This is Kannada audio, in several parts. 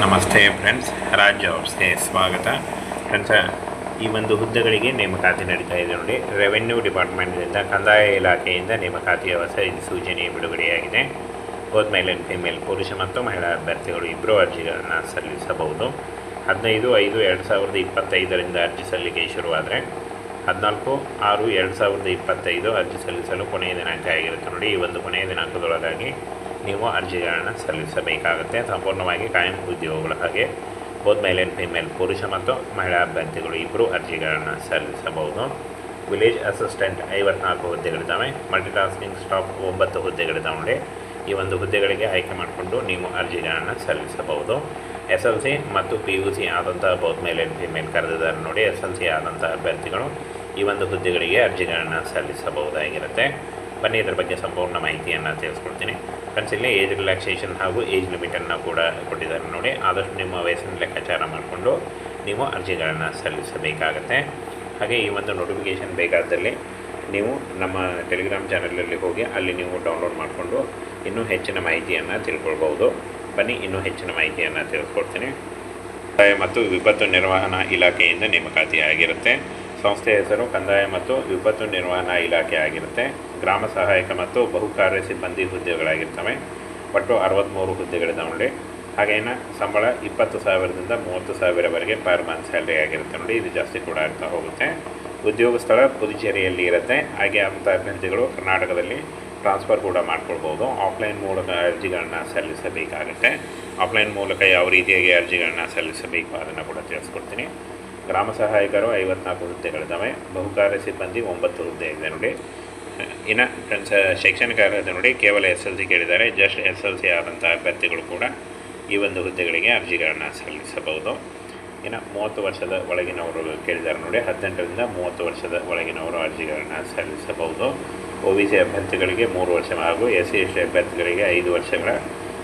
ನಮಸ್ತೆ ಫ್ರೆಂಡ್ಸ್, ರಾಜ್ ಜಾಬ್ಸ್ಗೆ ಸ್ವಾಗತ. ಫ್ರೆಂಡ್ಸ್, ಈ ಒಂದು ಹುದ್ದೆಗಳಿಗೆ ನೇಮಕಾತಿ ನಡೀತಾ ಇದೆ ನೋಡಿ. ರೆವೆನ್ಯೂ ಡಿಪಾರ್ಟ್ಮೆಂಟ್ನಿಂದ, ಕಂದಾಯ ಇಲಾಖೆಯಿಂದ ನೇಮಕಾತಿಯ ಹೊಸ ಸೂಚನೆ ಬಿಡುಗಡೆಯಾಗಿದೆ. ಬೋತ್ ಮೇಲ್ ಆ್ಯಂಡ್ ಫಿಮೇಲ್, ಪುರುಷ ಮತ್ತು ಮಹಿಳಾ ಅಭ್ಯರ್ಥಿಗಳು ಇಬ್ಬರು ಅರ್ಜಿಗಳನ್ನು ಸಲ್ಲಿಸಬಹುದು. 15/5/2025 ಅರ್ಜಿ ಸಲ್ಲಿಕೆ ಶುರುವಾದರೆ 14/6/2025 ಅರ್ಜಿ ಸಲ್ಲಿಸಲು ಕೊನೆಯ ದಿನಾಂಕ ಆಗಿರುತ್ತೆ ನೋಡಿ. ಈ ಒಂದು ಕೊನೆಯ ದಿನಾಂಕದೊಳಗಾಗಿ ನೀವು ಅರ್ಜಿಗಳನ್ನು ಸಲ್ಲಿಸಬೇಕಾಗುತ್ತೆ. ಸಂಪೂರ್ಣವಾಗಿ ಕಾಯಂ ಉದ್ಯೋಗಗಳ ಹಾಗೆ ಬೋತ್ ಮೇಲ್ ಆ್ಯಂಡ್ ಫಿಮೇಲ್, ಪುರುಷ ಮತ್ತು ಮಹಿಳಾ ಅಭ್ಯರ್ಥಿಗಳು ಇಬ್ಬರು ಅರ್ಜಿಗಳನ್ನು ಸಲ್ಲಿಸಬಹುದು. Village assistant 54 ಹುದ್ದೆಗಳಿದ್ದಾವೆ. ಮಲ್ಟಿಟಾಸ್ಕಿಂಗ್ ಸ್ಟಾಫ್ 9 ಹುದ್ದೆಗಳಿದ್ದಾವೆ ನೋಡಿ. ಈ ಒಂದು ಹುದ್ದೆಗಳಿಗೆ ಆಯ್ಕೆ ಮಾಡಿಕೊಂಡು ನೀವು ಅರ್ಜಿಗಳನ್ನು ಸಲ್ಲಿಸಬಹುದು. SLC ಮತ್ತು PUC ಆದಂಥ ಬೋತ್ ಮೇಲ್ ಆ್ಯಂಡ್ ಫಿಮೇಲ್ ಕರೆದಿದ್ದಾರೆ ನೋಡಿ. SLC ಆದಂಥ ಅಭ್ಯರ್ಥಿಗಳು ಈ ಒಂದು ಹುದ್ದೆಗಳಿಗೆ ಅರ್ಜಿಗಳನ್ನು ಸಲ್ಲಿಸಬಹುದಾಗಿರುತ್ತೆ. ಬನ್ನಿ, ಇದರ ಬಗ್ಗೆ ಸಂಪೂರ್ಣ ಮಾಹಿತಿಯನ್ನು ತಿಳಿಸ್ಕೊಡ್ತೀನಿ. ಫ್ರೆಂಡ್ಸ್, ಇಲ್ಲಿ ಏಜ್ ರಿಲ್ಯಾಕ್ಸೇಷನ್ ಹಾಗೂ ಏಜ್ ಲಿಮಿಟನ್ನು ಕೂಡ ಕೊಟ್ಟಿದ್ದಾರೆ ನೋಡಿ. ಆದಷ್ಟು ನಿಮ್ಮ ವಯಸ್ಸಿನ ಲೆಕ್ಕಾಚಾರ ಮಾಡಿಕೊಂಡು ನೀವು ಅರ್ಜಿಗಳನ್ನು ಸಲ್ಲಿಸಬೇಕಾಗತ್ತೆ. ಹಾಗೆ ಈ ಒಂದು ನೋಟಿಫಿಕೇಷನ್ ಬೇಕಾದಲ್ಲಿ ನೀವು ನಮ್ಮ ಟೆಲಿಗ್ರಾಮ್ ಚಾನಲಲ್ಲಿ ಹೋಗಿ ಅಲ್ಲಿ ನೀವು ಡೌನ್ಲೋಡ್ ಮಾಡಿಕೊಂಡು ಇನ್ನೂ ಹೆಚ್ಚಿನ ಮಾಹಿತಿಯನ್ನು ತಿಳ್ಕೊಳ್ಬೋದು. ಬನ್ನಿ, ಇನ್ನೂ ಹೆಚ್ಚಿನ ಮಾಹಿತಿಯನ್ನು ತಿಳಿಸ್ಕೊಡ್ತೀನಿ. ಕಂದಾಯ ಮತ್ತು ವಿಪತ್ತು ನಿರ್ವಹಣಾ ಇಲಾಖೆಯಿಂದ ನೇಮಕಾತಿ ಆಗಿರುತ್ತೆ. ಸಂಸ್ಥೆಯ ಹೆಸರು ಕಂದಾಯ ಮತ್ತು ವಿಪತ್ತು ನಿರ್ವಹಣಾ ಇಲಾಖೆ ಆಗಿರುತ್ತೆ. ಗ್ರಾಮ ಸಹಾಯಕ ಮತ್ತು ಬಹುಕಾರ್ಯ ಸಿಬ್ಬಂದಿ ಹುದ್ದೆಗಳಾಗಿರ್ತವೆ. ಒಟ್ಟು 63 ಹುದ್ದೆಗಳಿದ್ದಾವೆ ನೋಡಿ. ಹಾಗೇನ ಸಂಬಳ 20,000ದಿಂದ 30,000ವರೆಗೆ ಪರ್ ಮಂತ್ ಸ್ಯಾಲ್ರಿ ಆಗಿರುತ್ತೆ ನೋಡಿ. ಇದು ಜಾಸ್ತಿ ಕೂಡ ಆಗ್ತಾ ಹೋಗುತ್ತೆ. ಉದ್ಯೋಗ ಸ್ಥಳ ಪುದುಚೇರಿಯಲ್ಲಿ ಇರುತ್ತೆ. ಹಾಗೆ ಅಂಥ ಅಭ್ಯರ್ಥಿಗಳು ಕರ್ನಾಟಕದಲ್ಲಿ ಟ್ರಾನ್ಸ್ಫರ್ ಕೂಡ ಮಾಡ್ಕೊಳ್ಬೋದು. ಆಫ್ಲೈನ್ ಮೂಲಕ ಅರ್ಜಿಗಳನ್ನ ಸಲ್ಲಿಸಬೇಕಾಗುತ್ತೆ. ಆಫ್ಲೈನ್ ಮೂಲಕ ಯಾವ ರೀತಿಯಾಗಿ ಅರ್ಜಿಗಳನ್ನ ಸಲ್ಲಿಸಬೇಕು ಅದನ್ನು ಕೂಡ ತಿಳಿಸ್ಕೊಡ್ತೀನಿ. ಗ್ರಾಮ ಸಹಾಯಕರು 54 ಹುದ್ದೆಗಳಿದ್ದಾವೆ. ಬಹುಕಾರ್ಯ ಸಿಬ್ಬಂದಿ 9 ಹುದ್ದೆ ಇದೆ ನೋಡಿ. ಇನ್ನು ಫ್ರೆಂಡ್ಸ್, ಶೈಕ್ಷಣಿಕ ಅರ್ಹತೆ ನೋಡಿ, ಕೇವಲ SLC ಕೇಳಿದ್ದಾರೆ. ಜಸ್ಟ್ SLC ಆದಂಥ ಅಭ್ಯರ್ಥಿಗಳು ಕೂಡ ಈ ಒಂದು ಹುದ್ದೆಗಳಿಗೆ ಅರ್ಜಿಗಳನ್ನು ಸಲ್ಲಿಸಬಹುದು. ಇನ್ನು 30 ವರ್ಷದ ಒಳಗಿನವರು ಕೇಳಿದ್ದಾರೆ ನೋಡಿ. 18ರಿಂದ 30 ವರ್ಷದ ಒಳಗಿನವರು ಅರ್ಜಿಗಳನ್ನು ಸಲ್ಲಿಸಬಹುದು. OBC ಅಭ್ಯರ್ಥಿಗಳಿಗೆ 3 ವರ್ಷ ಹಾಗೂ SC/ST ಅಭ್ಯರ್ಥಿಗಳಿಗೆ 5 ವರ್ಷಗಳ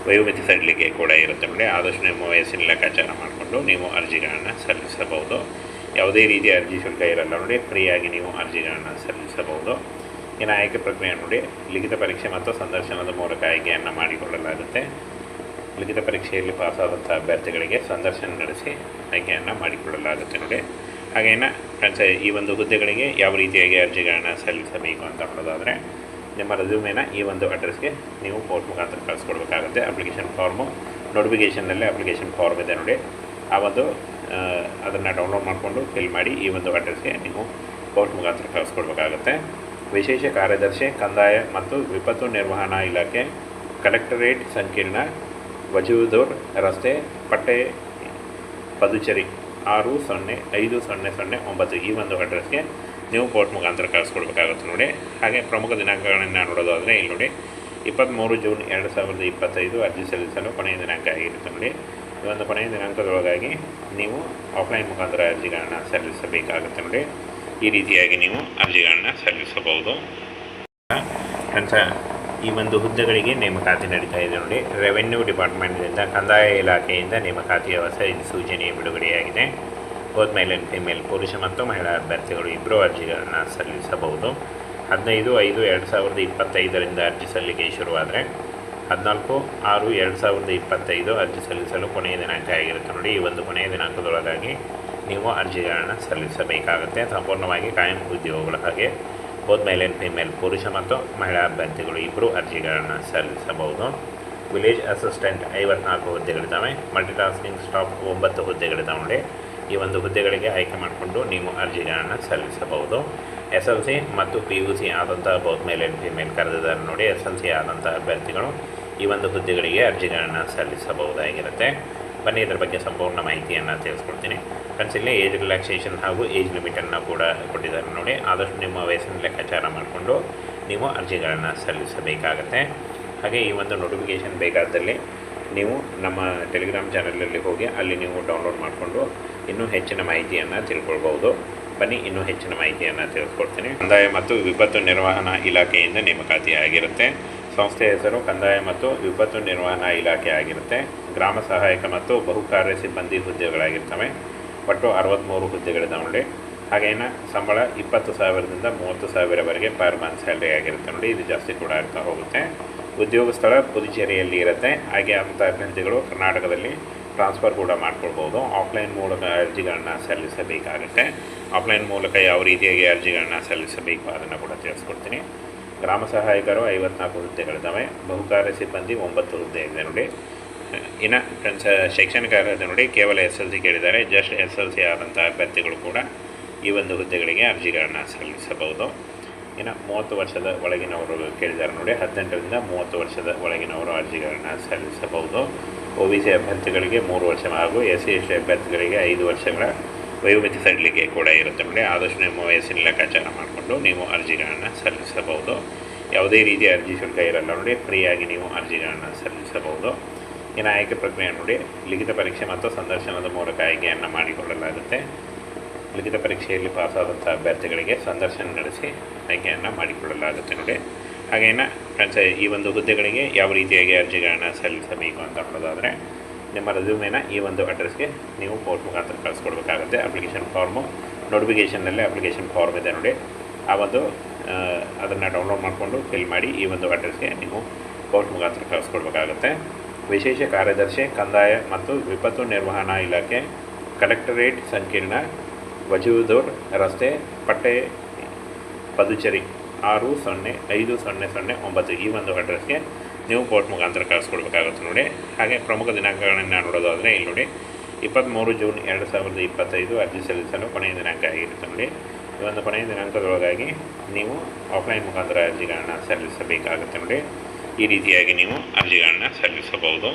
ವಯೋಮಿತಿ ಸಡಿಲಿಕೆ ಕೂಡ ಇರುತ್ತೆ ನೋಡಿ. ಆದಷ್ಟು ನಿಮ್ಮ ವಯಸ್ಸಿನ ಲೆಕ್ಕಾಚಾರ ಮಾಡಿಕೊಂಡು ನೀವು ಅರ್ಜಿಗಳನ್ನು ಸಲ್ಲಿಸಬಹುದು. ಯಾವುದೇ ರೀತಿಯ ಅರ್ಜಿ ಶುಲ್ಕ ಇರಲ್ಲ ನೋಡಿ. ಫ್ರೀಯಾಗಿ ನೀವು ಅರ್ಜಿಗಳನ್ನು ಸಲ್ಲಿಸಬಹುದು. ಇನ್ನು ಆಯ್ಕೆ ಪ್ರಕ್ರಿಯೆ ನೋಡಿ, ಲಿಖಿತ ಪರೀಕ್ಷೆ ಮತ್ತು ಸಂದರ್ಶನದ ಮೂಲಕ ಆಯ್ಕೆಯನ್ನು ಮಾಡಿಕೊಳ್ಳಲಾಗುತ್ತೆ. ಲಿಖಿತ ಪರೀಕ್ಷೆಯಲ್ಲಿ ಪಾಸಾದಂಥ ಅಭ್ಯರ್ಥಿಗಳಿಗೆ ಸಂದರ್ಶನ ನಡೆಸಿ ಆಯ್ಕೆಯನ್ನು ಮಾಡಿಕೊಳ್ಳಲಾಗುತ್ತೆ ನೋಡಿ. ಹಾಗೇನ ಫ್ರೆಂಡ್ಸ್, ಈ ಒಂದು ಹುದ್ದೆಗಳಿಗೆ ಯಾವ ರೀತಿಯಾಗಿ ಅರ್ಜಿಗಳನ್ನು ಸಲ್ಲಿಸಬೇಕು ಅಂತ ನೋಡೋದಾದರೆ, ನಿಮ್ಮ ರೆಸ್ಯೂಮೇನ ಈ ಒಂದು ಅಡ್ರೆಸ್ಗೆ ನೀವು ಪೋಸ್ಟ್ ಮುಖಾಂತರ ಕಳಿಸ್ಕೊಡ್ಬೇಕಾಗುತ್ತೆ. ಅಪ್ಲಿಕೇಶನ್ ಫಾರ್ಮು ನೋಟಿಫಿಕೇಷನ್ನಲ್ಲಿ ಅಪ್ಲಿಕೇಶನ್ ಫಾರ್ಮ್ ಇದೆ ನೋಡಿ. ಆ ಒಂದು ಅದನ್ನು ಡೌನ್ಲೋಡ್ ಮಾಡಿಕೊಂಡು ಫಿಲ್ ಮಾಡಿ ಈ ಒಂದು ಅಡ್ರೆಸ್ಗೆ ನೀವು ಪೋಸ್ಟ್ ಮುಖಾಂತರ ಕಳಿಸ್ಕೊಡ್ಬೇಕಾಗುತ್ತೆ. ವಿಶೇಷ ಕಾರ್ಯದರ್ಶಿ ಕಂದಾಯ ಮತ್ತು ವಿಪತ್ತು ನಿರ್ವಹಣಾ ಇಲಾಖೆ, ಕಲೆಕ್ಟರೇಟ್ ಸಂಕೀರ್ಣ, ವಜೂದೂರ್ ರಸ್ತೆ, ಪಟ್ಟೆ, ಪದುಚೇರಿ 605009 ಈ ಒಂದು ಅಡ್ರೆಸ್ಗೆ ನೀವು ಪೋಸ್ಟ್ ಮುಖಾಂತರ ಕಳಿಸ್ಕೊಡ್ಬೇಕಾಗುತ್ತೆ ನೋಡಿ. ಹಾಗೆ ಪ್ರಮುಖ ದಿನಾಂಕಗಳನ್ನು ನೋಡೋದಾದರೆ ಇಲ್ಲಿ ನೋಡಿ, 23 ಜೂನ್ 2025 ಅರ್ಜಿ ಸಲ್ಲಿಸಲು ಕೊನೆಯ ದಿನಾಂಕ ಆಗಿರುತ್ತೆ ನೋಡಿ. ಈ ಒಂದು ಕೊನೆಯ ದಿನಾಂಕದೊಳಗಾಗಿ ನೀವು ಆಫ್ಲೈನ್ ಮುಖಾಂತರ ಅರ್ಜಿಗಳನ್ನು ಸಲ್ಲಿಸಬೇಕಾಗುತ್ತೆ ನೋಡಿ. ಈ ರೀತಿಯಾಗಿ ನೀವು ಅರ್ಜಿಗಳನ್ನು ಸಲ್ಲಿಸಬಹುದು. ಫ್ರೆಂಡ್ಸ್, ಈ ಒಂದು ಹುದ್ದೆಗಳಿಗೆ ನೇಮಕಾತಿ ನಡೀತಾ ಇದೆ ನೋಡಿ. ರೆವೆನ್ಯೂ ಡಿಪಾರ್ಟ್ಮೆಂಟ್ನಿಂದ, ಕಂದಾಯ ಇಲಾಖೆಯಿಂದ ನೇಮಕಾತಿಯ ಹೊಸ ಸೂಚನೆ ಬಿಡುಗಡೆಯಾಗಿದೆ. ಬೋತ್ ಮೇಲ್ ಆ್ಯಂಡ್ ಫಿಮೇಲ್, ಪುರುಷ ಮತ್ತು ಮಹಿಳಾ ಅಭ್ಯರ್ಥಿಗಳು ಇಬ್ಬರು ಅರ್ಜಿಗಳನ್ನು ಸಲ್ಲಿಸಬಹುದು. 15/5/2025 ಅರ್ಜಿ ಸಲ್ಲಿಕೆ ಶುರುವಾದರೆ 14/6/2025 ಅರ್ಜಿ ಸಲ್ಲಿಸಲು ಕೊನೆಯ ದಿನಾಂಕ ಆಗಿರುತ್ತೆ ನೋಡಿ. ಈ ಒಂದು ಕೊನೆಯ ದಿನಾಂಕದೊಳಗಾಗಿ ನೀವು ಅರ್ಜಿಗಳನ್ನು ಸಲ್ಲಿಸಬೇಕಾಗುತ್ತೆ. ಸಂಪೂರ್ಣವಾಗಿ ಕಾಯಂ ಉದ್ಯೋಗಗಳ ಹಾಗೆ ಬೋತ್ ಮೇಲ್ ಆ್ಯಂಡ್ ಫಿಮೇಲ್, ಪುರುಷ ಮತ್ತು ಮಹಿಳಾ ಅಭ್ಯರ್ಥಿಗಳು ಇಬ್ಬರು ಅರ್ಜಿಗಳನ್ನು ಸಲ್ಲಿಸಬಹುದು. Village assistant 54 ಹುದ್ದೆಗಳಿದ್ದಾವೆ. ಮಲ್ಟಿಟಾಸ್ಕಿಂಗ್ ಸ್ಟಾಫ್ 9 ಹುದ್ದೆಗಳಿದ್ದಾವೆ ನೋಡಿ. ಈ ಒಂದು ಹುದ್ದೆಗಳಿಗೆ ಆಯ್ಕೆ ಮಾಡಿಕೊಂಡು ನೀವು ಅರ್ಜಿಗಳನ್ನು ಸಲ್ಲಿಸಬಹುದು. SLC ಮತ್ತು PUC ಆದಂಥ ಬೋತ್ ಮೇಲ್ ಆ್ಯಂಡ್ ಫಿಮೇಲ್ ಕರೆದಿದ್ದಾರೆ ನೋಡಿ. SLC ಆದಂಥ ಅಭ್ಯರ್ಥಿಗಳು ಈ ಒಂದು ಹುದ್ದೆಗಳಿಗೆ ಅರ್ಜಿಗಳನ್ನು ಸಲ್ಲಿಸಬಹುದಾಗಿರುತ್ತೆ. ಬನ್ನಿ, ಇದರ ಬಗ್ಗೆ ಸಂಪೂರ್ಣ ಮಾಹಿತಿಯನ್ನು ತಿಳಿಸ್ಕೊಡ್ತೀನಿ. ಫ್ರೆಂಡ್ಸ್, ಇಲ್ಲಿ ಏಜ್ ರಿಲ್ಯಾಕ್ಸೇಷನ್ ಹಾಗೂ ಏಜ್ ಲಿಮಿಟನ್ನು ಕೂಡ ಕೊಟ್ಟಿದ್ದಾರೆ ನೋಡಿ. ಆದಷ್ಟು ನಿಮ್ಮ ವಯಸ್ಸಿನ ಲೆಕ್ಕಾಚಾರ ಮಾಡಿಕೊಂಡು ನೀವು ಅರ್ಜಿಗಳನ್ನು ಸಲ್ಲಿಸಬೇಕಾಗತ್ತೆ. ಹಾಗೆ ಈ ಒಂದು ನೋಟಿಫಿಕೇಷನ್ ಬೇಕಾದಲ್ಲಿ ನೀವು ನಮ್ಮ ಟೆಲಿಗ್ರಾಮ್ ಚಾನಲಲ್ಲಿ ಹೋಗಿ ಅಲ್ಲಿ ನೀವು ಡೌನ್ಲೋಡ್ ಮಾಡಿಕೊಂಡು ಇನ್ನೂ ಹೆಚ್ಚಿನ ಮಾಹಿತಿಯನ್ನು ತಿಳ್ಕೊಳ್ಬೋದು. ಬನ್ನಿ, ಇನ್ನೂ ಹೆಚ್ಚಿನ ಮಾಹಿತಿಯನ್ನು ತಿಳಿಸ್ಕೊಡ್ತೀನಿ. ಕಂದಾಯ ಮತ್ತು ವಿಪತ್ತು ನಿರ್ವಹಣಾ ಇಲಾಖೆಯಿಂದ ನೇಮಕಾತಿ ಆಗಿರುತ್ತೆ. ಸಂಸ್ಥೆಯ ಹೆಸರು ಕಂದಾಯ ಮತ್ತು ವಿಪತ್ತು ನಿರ್ವಹಣಾ ಇಲಾಖೆ ಆಗಿರುತ್ತೆ. ಗ್ರಾಮ ಸಹಾಯಕ ಮತ್ತು ಬಹುಕಾರ್ಯ ಸಿಬ್ಬಂದಿ ಹುದ್ದೆಗಳಾಗಿರ್ತವೆ. ಒಟ್ಟು 63 ಹುದ್ದೆಗಳಿದ್ದಾವೆ ನೋಡಿ. ಹಾಗೇನ ಸಂಬಳ 20,000ದಿಂದ 30,000ವರೆಗೆ ಪರ್ ಮಂತ್ ಸ್ಯಾಲ್ರಿ ಆಗಿರುತ್ತೆ ನೋಡಿ. ಇದು ಜಾಸ್ತಿ ಕೂಡ ಆಗ್ತಾ ಹೋಗುತ್ತೆ. ಉದ್ಯೋಗ ಸ್ಥಳ ಪುದುಚೇರಿಯಲ್ಲಿ ಇರುತ್ತೆ. ಹಾಗೆ ಅಂಥ ಅಭ್ಯರ್ಥಿಗಳು ಕರ್ನಾಟಕದಲ್ಲಿ ಟ್ರಾನ್ಸ್ಫರ್ ಕೂಡ ಮಾಡ್ಕೊಳ್ಬೋದು. ಆಫ್ಲೈನ್ ಮೂಲಕ ಅರ್ಜಿಗಳನ್ನ ಸಲ್ಲಿಸಬೇಕಾಗುತ್ತೆ. ಆಫ್ಲೈನ್ ಮೂಲಕ ಯಾವ ರೀತಿಯಾಗಿ ಅರ್ಜಿಗಳನ್ನ ಸಲ್ಲಿಸಬೇಕು ಅದನ್ನು ಕೂಡ ತಿಳಿಸ್ಕೊಡ್ತೀನಿ. ಗ್ರಾಮ ಸಹಾಯಕರು 54 ಹುದ್ದೆಗಳಿದ್ದಾವೆ. ಬಹುಕಾರ್ಯ ಸಿಬ್ಬಂದಿ 9 ಹುದ್ದೆ ಇದೆ ನೋಡಿ. ಇನ್ನು ಫ್ರೆಂಡ್ಸ್, ಶೈಕ್ಷಣಿಕ ಅರ್ಹತೆ ನೋಡಿ ಕೇವಲ SLC ಕೇಳಿದ್ದಾರೆ. ಜಸ್ಟ್ SLC ಆದಂಥ ಅಭ್ಯರ್ಥಿಗಳು ಕೂಡ ಈ ಒಂದು ಹುದ್ದೆಗಳಿಗೆ ಅರ್ಜಿಗಳನ್ನು ಸಲ್ಲಿಸಬಹುದು. ಇನ್ನು 30 ವರ್ಷದ ಒಳಗಿನವರು ಕೇಳಿದ್ದಾರೆ ನೋಡಿ. 18ರಿಂದ 30 ವರ್ಷದ ಒಳಗಿನವರು ಅರ್ಜಿಗಳನ್ನು ಸಲ್ಲಿಸಬಹುದು. OBC ಅಭ್ಯರ್ಥಿಗಳಿಗೆ 3 ವರ್ಷ ಹಾಗೂ SC/ST ಅಭ್ಯರ್ಥಿಗಳಿಗೆ 5 ವರ್ಷಗಳ ವಯೋಮಿತಿ ಸಡಿಲಿಕೆ ಕೂಡ ಇರುತ್ತೆ ನೋಡಿ. ಆದಷ್ಟು ನಿಮ್ಮ ವಯಸ್ಸಿನ ಲೆಕ್ಕಾಚಾರ ಮಾಡಿಕೊಂಡು ನೀವು ಅರ್ಜಿಗಳನ್ನು ಸಲ್ಲಿಸಬಹುದು. ಯಾವುದೇ ರೀತಿಯ ಅರ್ಜಿ ಶುಲ್ಕ ಇರಲ್ಲ ನೋಡಿ. ಫ್ರೀಯಾಗಿ ನೀವು ಅರ್ಜಿಗಳನ್ನು ಸಲ್ಲಿಸಬಹುದು. ಇನ್ನು ಆಯ್ಕೆ ಪ್ರಕ್ರಿಯೆ ನೋಡಿ, ಲಿಖಿತ ಪರೀಕ್ಷೆ ಮತ್ತು ಸಂದರ್ಶನದ ಮೂಲಕ ಆಯ್ಕೆಯನ್ನು ಮಾಡಿಕೊಳ್ಳಲಾಗುತ್ತೆ. ಲಿಖಿತ ಪರೀಕ್ಷೆಯಲ್ಲಿ ಪಾಸಾದಂಥ ಅಭ್ಯರ್ಥಿಗಳಿಗೆ ಸಂದರ್ಶನ ನಡೆಸಿ ಆಯ್ಕೆಯನ್ನು ಮಾಡಿಕೊಳ್ಳಲಾಗುತ್ತೆ ನೋಡಿ. ಹಾಗೇನ ಫ್ರೆಂಡ್ಸ್, ಈ ಒಂದು ಹುದ್ದೆಗಳಿಗೆ ಯಾವ ರೀತಿಯಾಗಿ ಅರ್ಜಿಗಳನ್ನು ಸಲ್ಲಿಸಬೇಕು ಅಂತ ನೋಡೋದಾದರೆ, ನಿಮ್ಮ ರೆಸ್ಯೂಮೇನ ಈ ಒಂದು ಅಡ್ರೆಸ್ಗೆ ನೀವು ಪೋಸ್ಟ್ ಮುಖಾಂತರ ಕಳಿಸ್ಕೊಡ್ಬೇಕಾಗುತ್ತೆ. ಅಪ್ಲಿಕೇಶನ್ ಫಾರ್ಮು ನೋಟಿಫಿಕೇಷನ್ನಲ್ಲಿ ಅಪ್ಲಿಕೇಶನ್ ಫಾರ್ಮ್ ಇದೆ ನೋಡಿ. ಆ ಒಂದು ಅದನ್ನು ಡೌನ್ಲೋಡ್ ಮಾಡಿಕೊಂಡು ಫಿಲ್ ಮಾಡಿ ಈ ಒಂದು ಅಡ್ರೆಸ್ಗೆ ನೀವು ಪೋಸ್ಟ್ ಮುಖಾಂತರ ಕಳಿಸ್ಕೊಡ್ಬೇಕಾಗುತ್ತೆ. ವಿಶೇಷ ಕಾರ್ಯದರ್ಶಿ ಕಂದಾಯ ಮತ್ತು ವಿಪತ್ತು ನಿರ್ವಹಣಾ ಇಲಾಖೆ, ಕಲೆಕ್ಟರೇಟ್ ಸಂಕೀರ್ಣ, ವಜೂದೂರ್ ರಸ್ತೆ, ಪಟ್ಟೆ, ಪದುಚೇರಿ 605009 ಈ ಒಂದು ಅಡ್ರೆಸ್ಗೆ ನೀವು ಪೋಸ್ಟ್ ಮುಖಾಂತರ ಕಳಿಸ್ಕೊಡ್ಬೇಕಾಗುತ್ತೆ ನೋಡಿ. ಹಾಗೆ ಪ್ರಮುಖ ದಿನಾಂಕಗಳನ್ನು ನೋಡೋದಾದರೆ ಇಲ್ಲಿ ನೋಡಿ, 23 ಜೂನ್ 2025 ಅರ್ಜಿ ಸಲ್ಲಿಸಲು ಕೊನೆಯ ದಿನಾಂಕ ಆಗಿರುತ್ತೆ ನೋಡಿ. ಈ ಒಂದು ಕೊನೆಯ ದಿನಾಂಕದೊಳಗಾಗಿ ನೀವು ಆಫ್ಲೈನ್ ಮುಖಾಂತರ ಅರ್ಜಿಗಳನ್ನು ಸಲ್ಲಿಸಬೇಕಾಗುತ್ತೆ ನೋಡಿ. ಈ ರೀತಿಯಾಗಿ ನೀವು ಅರ್ಜಿಗಳನ್ನು ಸಲ್ಲಿಸಬಹುದು.